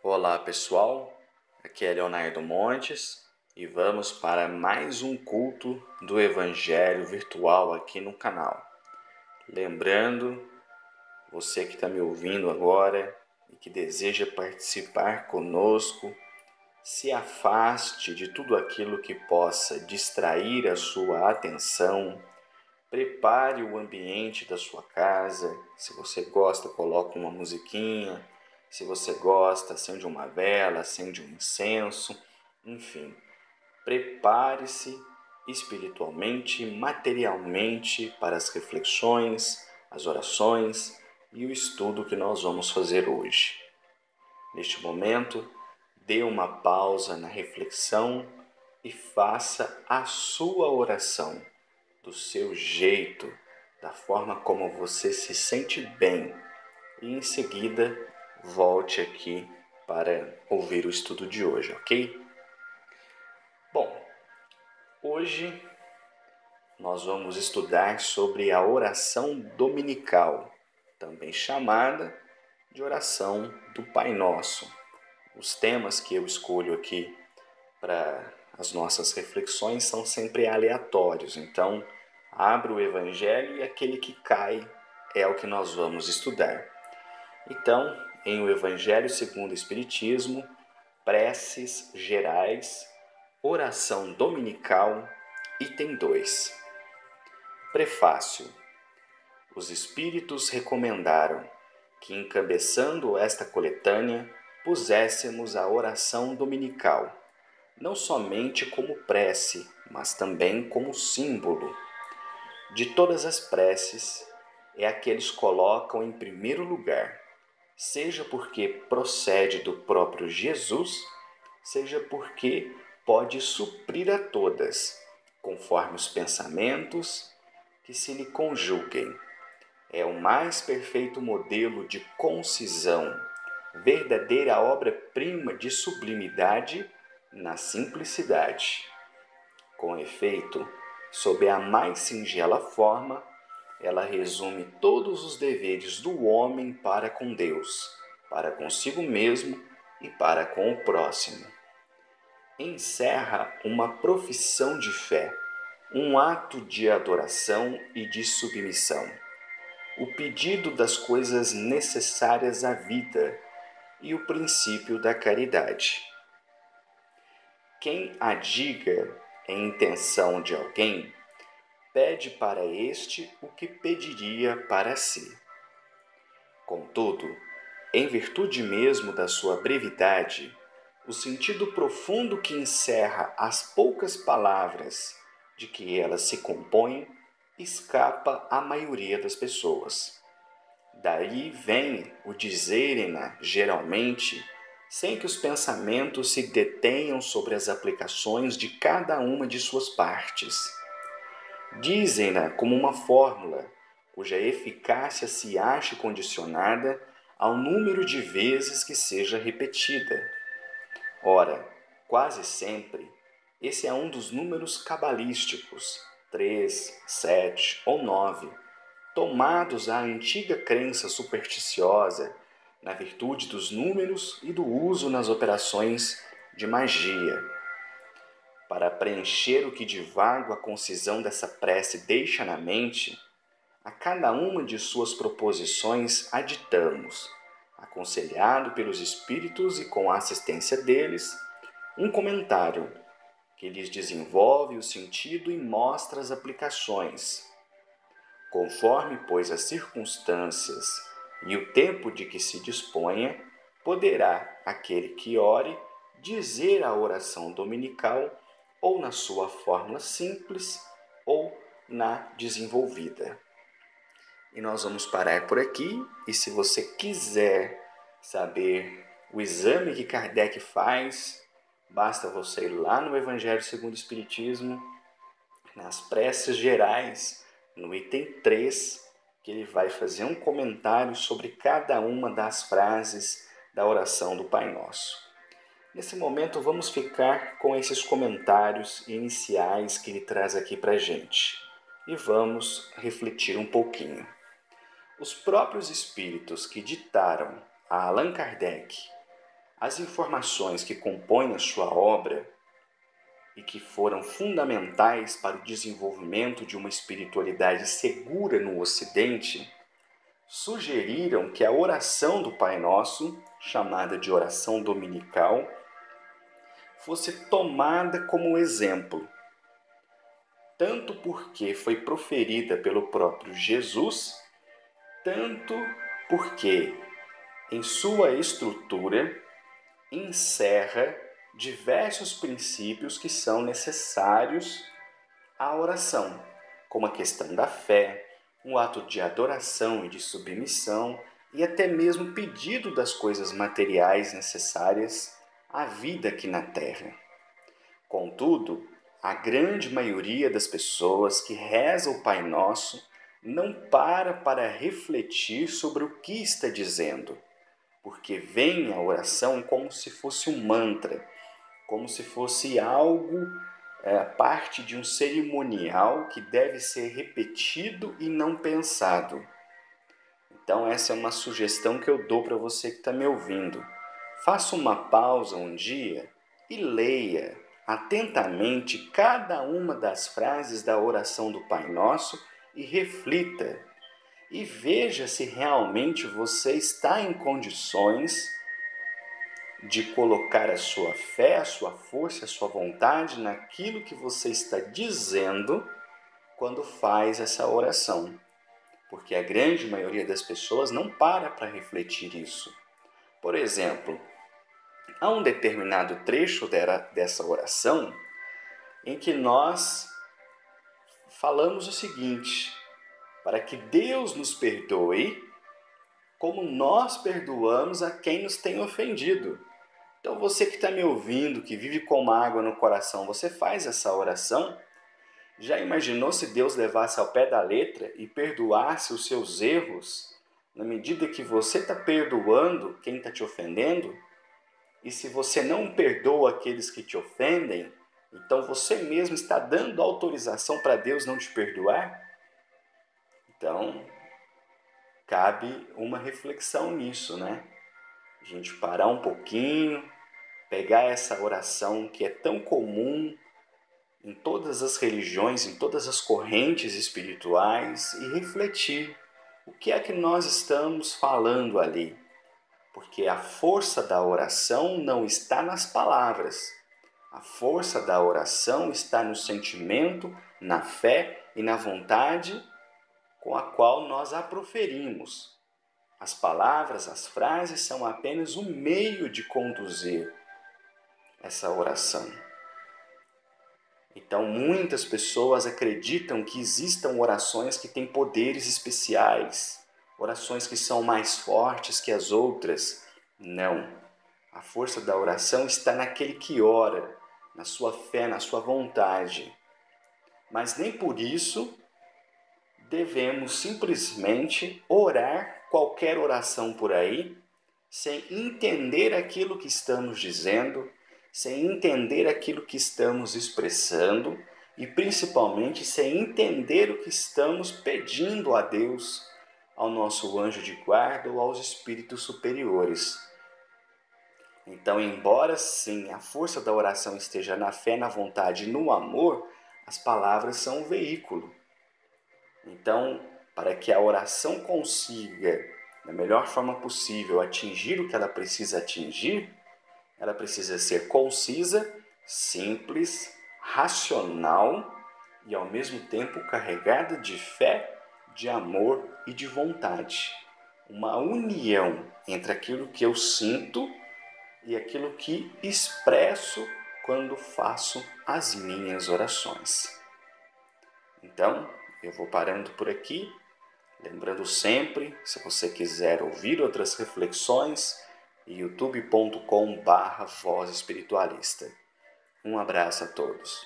Olá pessoal, aqui é Leonardo Montes e vamos para mais um culto do Evangelho virtual aqui no canal. Lembrando, você que está me ouvindo agora e que deseja participar conosco, se afaste de tudo aquilo que possa distrair a sua atenção. Prepare o ambiente da sua casa. Se você gosta, coloque uma musiquinha. Se você gosta, acende uma vela, acende um incenso. Enfim, prepare-se espiritualmente e materialmente para as reflexões, as orações e o estudo que nós vamos fazer hoje. Neste momento, dê uma pausa na reflexão e faça a sua oração do seu jeito, da forma como você se sente bem, e em seguida volte aqui para ouvir o estudo de hoje, ok? Bom, hoje nós vamos estudar sobre a oração dominical, também chamada de oração do Pai Nosso. Os temas que eu escolho aqui para as nossas reflexões são sempre aleatórios, então abre o Evangelho e aquele que cai é o que nós vamos estudar. Então, em o Evangelho segundo o Espiritismo, preces gerais, oração dominical, item 2. Prefácio. Os Espíritos recomendaram que, encabeçando esta coletânea, puséssemos a oração dominical, não somente como prece, mas também como símbolo. De todas as preces, é a que eles colocam em primeiro lugar, seja porque procede do próprio Jesus, seja porque pode suprir a todas, conforme os pensamentos que se lhe conjuguem. É o mais perfeito modelo de concisão, verdadeira obra-prima de sublimidade na simplicidade. Com efeito, sob a mais singela forma, ela resume todos os deveres do homem para com Deus, para consigo mesmo e para com o próximo. Encerra uma profissão de fé, um ato de adoração e de submissão, o pedido das coisas necessárias à vida e o princípio da caridade. Quem adiga em intenção de alguém, pede para este o que pediria para si. Contudo, em virtude mesmo da sua brevidade, o sentido profundo que encerra as poucas palavras de que ela se compõe escapa à maioria das pessoas. Daí vem o dizerem-na geralmente, sem que os pensamentos se detenham sobre as aplicações de cada uma de suas partes. Dizem-na como uma fórmula, cuja eficácia se ache condicionada ao número de vezes que seja repetida. Ora, quase sempre, esse é um dos números cabalísticos, 3, 7 ou 9, tomados à antiga crença supersticiosa na virtude dos números e do uso nas operações de magia. Para preencher o que de vago a concisão dessa prece deixa na mente, a cada uma de suas proposições aditamos, aconselhado pelos espíritos e com a assistência deles, um comentário que lhes desenvolve o sentido e mostra as aplicações. Conforme, pois, as circunstâncias e o tempo de que se disponha, poderá aquele que ore dizer a oração dominical ou na sua fórmula simples ou na desenvolvida. E nós vamos parar por aqui, e se você quiser saber o exame que Kardec faz, basta você ir lá no Evangelho segundo o Espiritismo, nas preces gerais, no item 3, que ele vai fazer um comentário sobre cada uma das frases da oração do Pai Nosso. Nesse momento, vamos ficar com esses comentários iniciais que ele traz aqui para a gente e vamos refletir um pouquinho. Os próprios espíritos que ditaram a Allan Kardec As informações que compõem a sua obra e que foram fundamentais para o desenvolvimento de uma espiritualidade segura no Ocidente, sugeriram que a oração do Pai Nosso, chamada de oração dominical, fosse tomada como exemplo, tanto porque foi proferida pelo próprio Jesus, tanto porque, em sua estrutura, encerra diversos princípios que são necessários à oração, como a questão da fé, um ato de adoração e de submissão e até mesmo pedido das coisas materiais necessárias à vida aqui na Terra. Contudo, a grande maioria das pessoas que reza o Pai Nosso não para refletir sobre o que está dizendo, porque veem a oração como se fosse um mantra, como se fosse algo, parte de um cerimonial que deve ser repetido e não pensado. Então essa é uma sugestão que eu dou para você que está me ouvindo. Faça uma pausa um dia e leia atentamente cada uma das frases da oração do Pai Nosso e reflita. E veja se realmente você está em condições de colocar a sua fé, a sua força, a sua vontade naquilo que você está dizendo quando faz essa oração. Porque a grande maioria das pessoas não para refletir isso. Por exemplo, há um determinado trecho dessa oração em que nós falamos o seguinte: para que Deus nos perdoe como nós perdoamos a quem nos tem ofendido. Então você que está me ouvindo, que vive com mágoa no coração, você faz essa oração? Já imaginou se Deus levasse ao pé da letra e perdoasse os seus erros na medida que você está perdoando quem está te ofendendo? E se você não perdoa aqueles que te ofendem, então você mesmo está dando autorização para Deus não te perdoar? Então, cabe uma reflexão nisso, né? A gente parar um pouquinho, pegar essa oração que é tão comum em todas as religiões, em todas as correntes espirituais e refletir o que é que nós estamos falando ali. Porque a força da oração não está nas palavras. A força da oração está no sentimento, na fé e na vontade com a qual nós a proferimos. As palavras, as frases são apenas um meio de conduzir essa oração. Então, muitas pessoas acreditam que existam orações que têm poderes especiais, orações que são mais fortes que as outras. Não. A força da oração está naquele que ora, na sua fé, na sua vontade. Mas nem por isso devemos simplesmente orar qualquer oração por aí, sem entender aquilo que estamos dizendo, sem entender aquilo que estamos expressando e principalmente sem entender o que estamos pedindo a Deus, ao nosso anjo de guarda ou aos espíritos superiores. Então, embora sim a força da oração esteja na fé, na vontade e no amor, as palavras são um veículo. Então, para que a oração consiga, da melhor forma possível, atingir o que ela precisa atingir, ela precisa ser concisa, simples, racional e, ao mesmo tempo, carregada de fé, de amor e de vontade. Uma união entre aquilo que eu sinto e aquilo que expresso quando faço as minhas orações. Então, eu vou parando por aqui, lembrando sempre, se você quiser ouvir outras reflexões, youtube.com/Voz Espiritualista. Um abraço a todos.